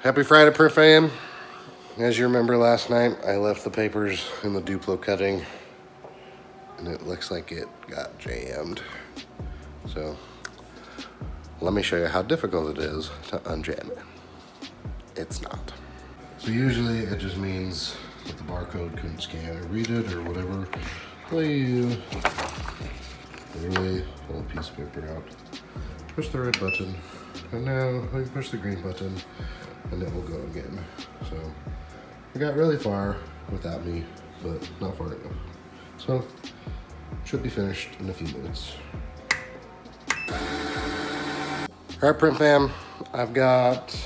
Happy Friday, Print Fam. As you remember last night, I left the papers in the duplo cutting, and it looks like it got jammed. So let me show you how difficult it is to unjam it. It's not. So usually it just means that the barcode couldn't scan or read it or whatever. So you literally pull a piece of paper out, push the red button, and now you push the green button, and it will go again. So we got really far without me, but not far enough. So should be finished in a few minutes. All right, Print Fam, I've got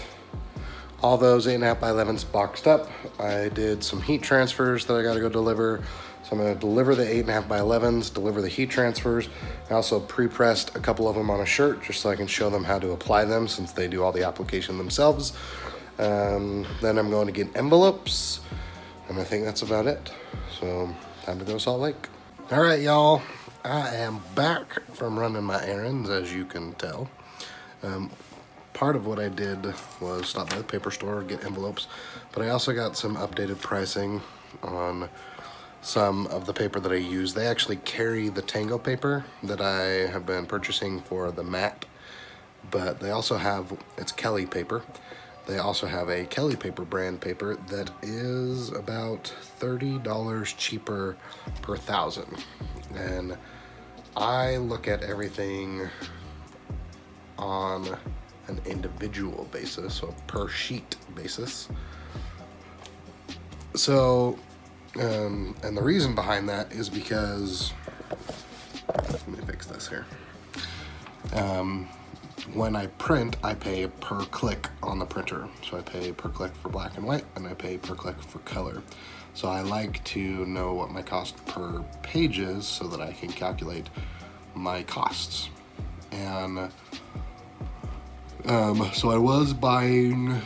all those 8.5 by 11s boxed up. I did some heat transfers that I gotta go deliver. So I'm gonna deliver the 8.5 by 11s, deliver the heat transfers. I also pre-pressed a couple of them on a shirt just so I can show them how to apply them since they do all the application themselves. Then I'm going to get envelopes, and I think that's about it. So time to go to Salt Lake. All right, y'all, I am back from running my errands, as you can tell. Part of what I did was stop by the paper store, get envelopes, but I also got some updated pricing on some of the paper that I use. They actually carry the Tango paper that I have been purchasing for the mat, but they also have, it's Kelly paper. They also have a Kelly paper brand paper that is about $30 cheaper per 1,000. And I look at everything on an individual basis, so per sheet basis. So, and the reason behind that is because, let me fix this here. When I print, I pay per click on the printer. So I pay per click for black and white, and I pay per click for color. So I like to know what my cost per page is so that I can calculate my costs. And so I was buying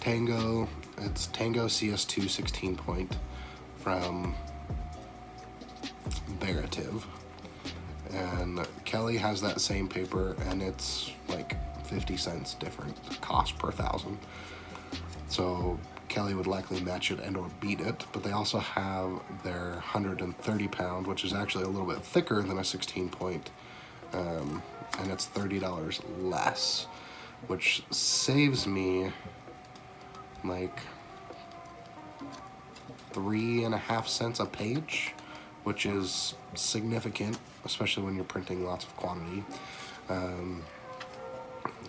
Tango, it's Tango CS2 16 point from Veritiv. And Kelly has that same paper, and it's like 50 cents different cost per 1,000. So Kelly would likely match it and or beat it, but they also have their 130 pound, which is actually a little bit thicker than a 16 point, and it's $30 less, which saves me like 3.5 cents a page, which is significant, especially when you're printing lots of quantity.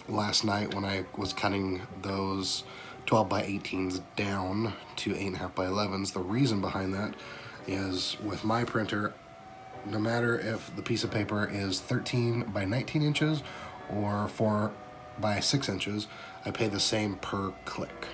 Last night when I was cutting those 12 by 18s down to 8.5 by 11s, the reason behind that is with my printer, no matter if the piece of paper is 13 by 19 inches or 4 by 6 inches, I pay the same per click.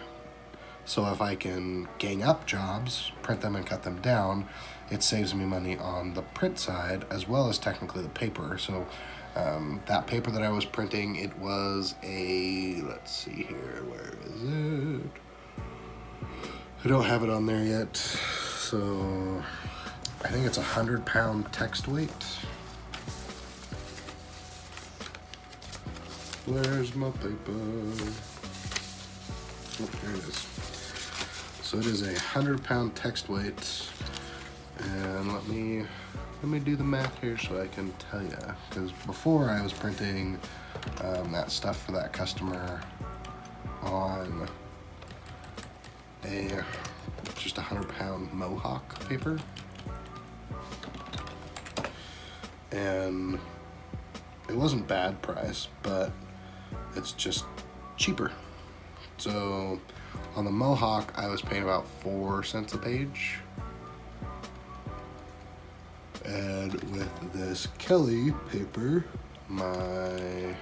So if I can gang up jobs, print them and cut them down, it saves me money on the print side as well as technically the paper. So that paper that I was printing, it was a, let's see here, where is it? I don't have it on there yet. So I think it's 100-pound text weight. Where's my paper? Oh, here it is. So it is a 100-pound text weight, and let me do the math here so I can tell you. Because before I was printing that stuff for that customer on a just 100-pound Mohawk paper, and it wasn't bad price, but it's just cheaper. So on the Mohawk, I was paying about 4 cents a page. And with this Kelly paper, my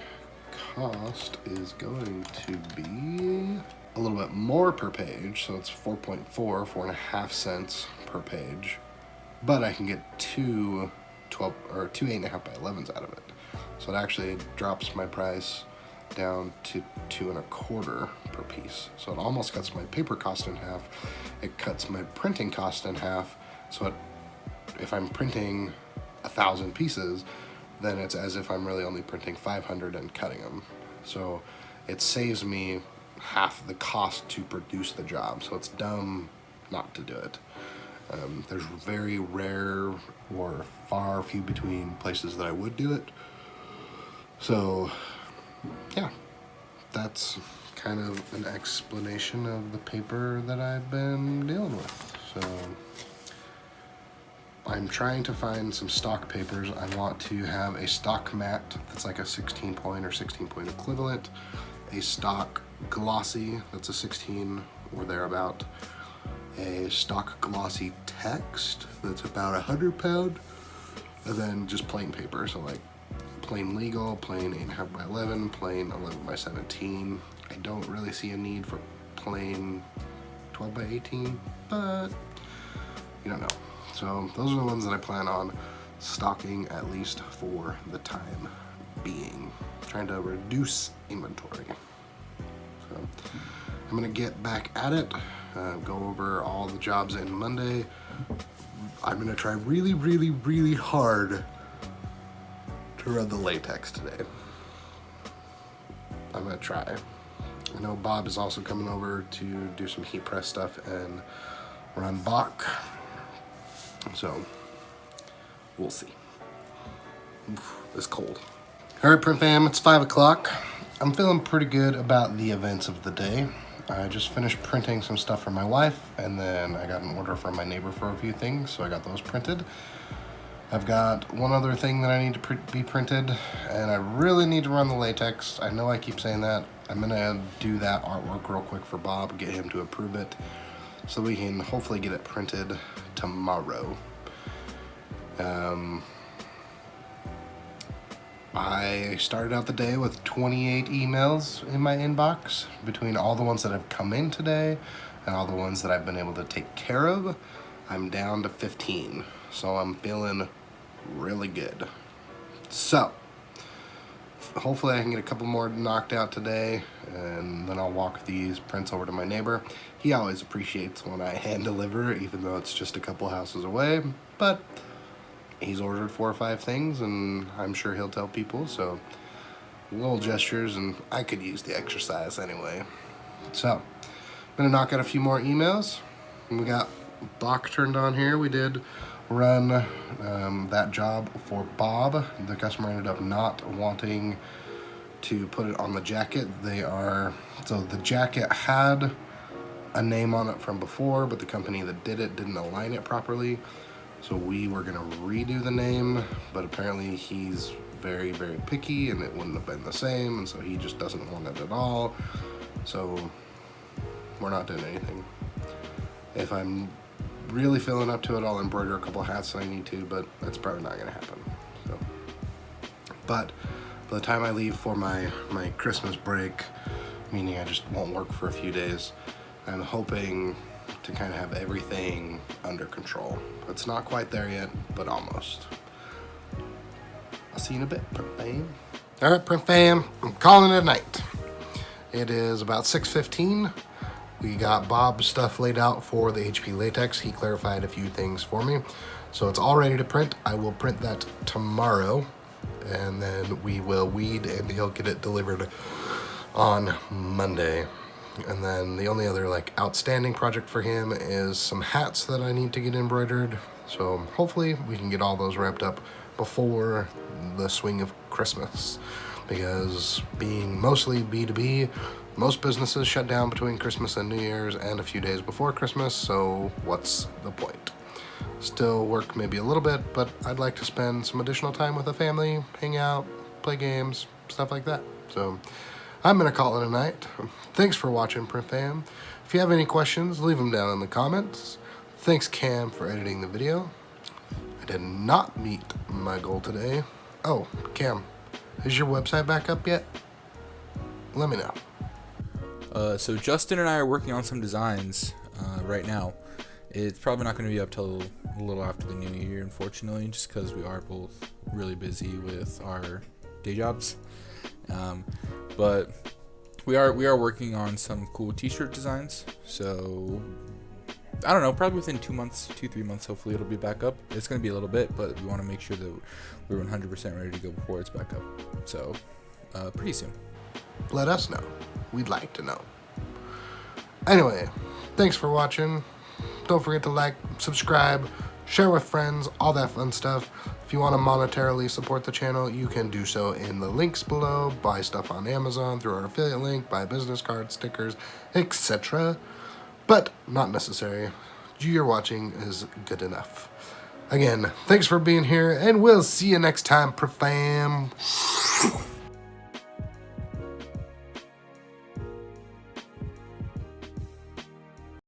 cost is going to be a little bit more per page. So it's 4.5 cents per page. But I can get two 8.5 by 11s out of it. So it actually drops my price down to 2.25 per piece. So it almost cuts my paper cost in half. It cuts my printing cost in half. So if I'm printing 1,000 pieces, then it's as if I'm really only printing 500 and cutting them. So it saves me half the cost to produce the job, so it's dumb not to do it. There's very rare or far few between places that I would do it. So yeah, that's kind of an explanation of the paper that I've been dealing with. So I'm trying to find some stock papers. I want to have a stock matte that's like a 16 point or 16 point equivalent, a stock glossy that's a 16 or thereabout, a stock glossy text that's about 100 pound, and then just plain paper. So like plain legal, plain 8.5 by 11, plain 11 by 17. I don't really see a need for plain 12 by 18, but you don't know. So those are the ones that I plan on stocking, at least for the time being. Trying to reduce inventory. So I'm gonna get back at it, go over all the jobs in Monday. I'm gonna try really, really, really hard to run the latex today. I'm gonna try. I know Bob is also coming over to do some heat press stuff and run Bach. So we'll see. Oof, it's cold. All right, print fam, it's 5 o'clock. I'm feeling pretty good about the events of the day. I just finished printing some stuff for my wife, and then I got an order from my neighbor for a few things, so I got those printed. I've got one other thing that I need to be printed, and I really need to run the latex. I know I keep saying that. I'm gonna do that artwork real quick for Bob, get him to approve it, so we can hopefully get it printed tomorrow. I started out the day with 28 emails in my inbox between all the ones that have come in today and all the ones that I've been able to take care of. I'm down to 15, so I'm feeling really good. So hopefully I can get a couple more knocked out today, and then I'll walk these prints over to my neighbor. He always appreciates when I hand deliver, even though it's just a couple houses away, but he's ordered 4 or 5 things, and I'm sure he'll tell people, so little gestures, and I could use the exercise anyway. So I'm gonna knock out a few more emails. We got Bach turned on here. We did run that job for Bob. The customer ended up not wanting to put it on the jacket. So the jacket had a name on it from before, but the company that did it didn't align it properly. So we were gonna redo the name, but apparently he's very, very picky and it wouldn't have been the same, and so he just doesn't want it at all. So we're not doing anything. If I'm really feeling up to it, I'll embroider a couple hats that I need to, but that's probably not gonna happen. So, but by the time I leave for my Christmas break, meaning I just won't work for a few days, I'm hoping to kind of have everything under control. It's not quite there yet, but almost. I'll see you in a bit, print fam. All right, print fam, I'm calling it a night. It is about 6:15. We got Bob's stuff laid out for the HP latex. He clarified a few things for me. So it's all ready to print. I will print that tomorrow, and then we will weed and he'll get it delivered on Monday. And then the only other like outstanding project for him is some hats that I need to get embroidered. So hopefully we can get all those wrapped up before the swing of Christmas, because being mostly B2B, most businesses shut down between Christmas and New Year's and a few days before Christmas, so what's the point? Still work maybe a little bit, but I'd like to spend some additional time with the family, hang out, play games, stuff like that. So I'm gonna call it a night. Thanks for watching, print fam. If you have any questions, leave them down in the comments. Thanks Cam for editing the video. I did not meet my goal today. Oh, Cam, is your website back up yet? Let me know. So Justin and I are working on some designs right now. It's probably not going to be up till a little after the new year, unfortunately, just because we are both really busy with our day jobs. But we are working on some cool t-shirt designs. So I don't know, probably within 2 months, 2-3 months, hopefully it'll be back up. It's going to be a little bit, but we want to make sure that we're 100% ready to go before it's back up. So pretty soon. Let us know. We'd like to know. Anyway, thanks for watching. Don't forget to like, subscribe, share with friends, all that fun stuff. If you want to monetarily support the channel, you can do so in the links below. Buy stuff on Amazon through our affiliate link, buy business cards, stickers, etc. But not necessary. You're watching is good enough. Again, thanks for being here, and we'll see you next time, fam.